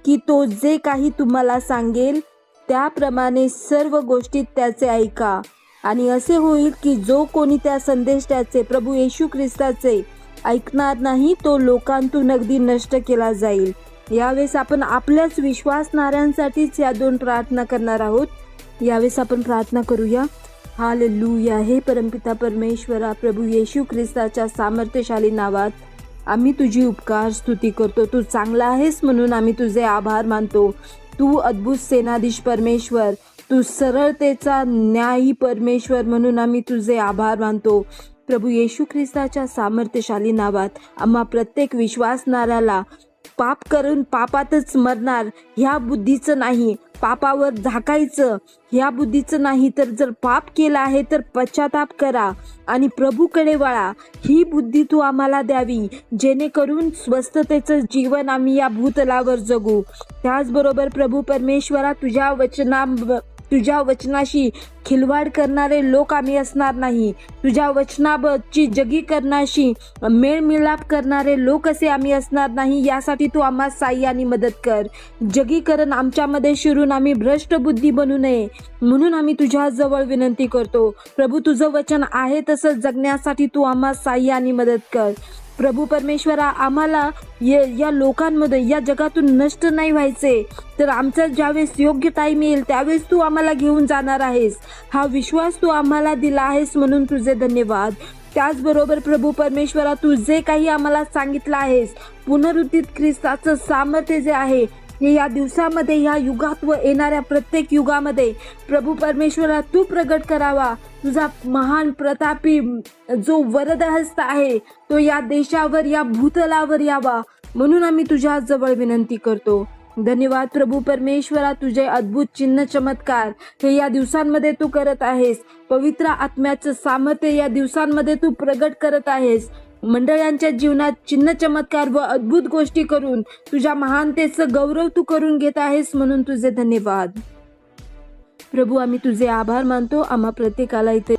की तो जे काही तुम्हाला सांगेल त्याप्रमाणे सर्व गोष्टीत त्याचे ऐका. आणि असे होईल की जो कोणी त्या संदेशाचे, प्रभू येशू ख्रिस्ताचे ऐकणार नाही तो लोकांतून अगदी नष्ट केला जाईल. यावेळेस आपण आपल्याच विश्वासणाऱ्यांसाठीच या 2 प्रार्थना करणार आहोत. यावेळेस आपण प्रार्थना करूया. हालेलुया. हे परमपिता परमेश्वरा, प्रभू येशू ख्रिस्ताच्या सामर्थ्यशाली नावात आम्ही तुझी उपकार स्तुती करतो. तू चांगला आहेस म्हणून आम्ही तुझे आभार मानतो. तू अद्भुत सेनाधीश परमेश्वर, तू सरळतेचा न्यायी परमेश्वर म्हणून आम्ही तुझे आभार मानतो. प्रभू येशू ख्रिस्ताच्या सामर्थ्यशाली नावात आम्हा प्रत्येक विश्वासणाऱ्याला पाप करून पापातच मरणार ह्या बुद्धीचं नाही, पापावर झाकायचं ह्या बुद्धीचं नाही, तर जर पाप केला आहे तर पश्चाताप करा आणि प्रभूकडे वळा, ही बुद्धी तू आम्हाला द्यावी, जेणेकरून स्वस्थतेचं जीवन आम्ही या भूतलावर जगू. त्याचबरोबर प्रभू परमेश्वरा, तुझ्या वचनाशी खिलवाड करणारे लोक आम्ही असणार नाही. तुझ्या वचनाची जगी करण्याशी मेळमिलाप करणारे लोक असे आम्ही असणार नाही. यासाठी तू आम्हा साह्य आणि मदत कर. जगीकरण आमच्यामध्ये शिरून आम्ही भ्रष्ट बुद्धी बनू नये म्हणून आम्ही तुझ्या जवळ विनंती करतो. प्रभू, तुझं वचन आहे तसं जगण्यासाठी तू आम्हा साह्य आणि मदत कर. प्रभू परमेश्वरा, आम्हाला या लोकांमध्ये, या जगातून नष्ट नाही व्हायचे, तर आमचा ज्यावेळेस योग्य टाईम येईल त्यावेळेस तू आम्हाला घेऊन जाणार आहेस. हा विश्वास तू आम्हाला दिला आहेस म्हणून तुझे धन्यवाद. त्याचबरोबर प्रभू परमेश्वरा, तू जे काही आम्हाला सांगितलं आहेस, पुनरुत्थित ख्रिस्ताचं सामर्थ्य जे आहे हे या दिवसामध्ये, या युगात व येणाऱ्या प्रत्येक युगामध्ये प्रभू परमेश्वरा तू प्रगट करावा. तुझा महान प्रतापी जो वरदहस्त आहे तो या देशावर, या भूतलावर यावा म्हणून आम्ही तुझ्या जवळ विनंती करतो. धन्यवाद प्रभू परमेश्वरा, तुझे अद्भुत चिन्ह चमत्कार हे या दिवसांमध्ये तू करत आहेस. पवित्र आत्म्याचं सामर्थ्य या दिवसांमध्ये तू प्रगट करत आहेस. मंडळांच्या जीवनात चिन्ह चमत्कार व अद्भुत गोष्टी करून तुझ्या महानतेचं गौरव तू करून घेत आहेस म्हणून तुझे धन्यवाद. प्रभू, आम्ही तुझे आभार मानतो. आम्हा प्रत्येकाला इथे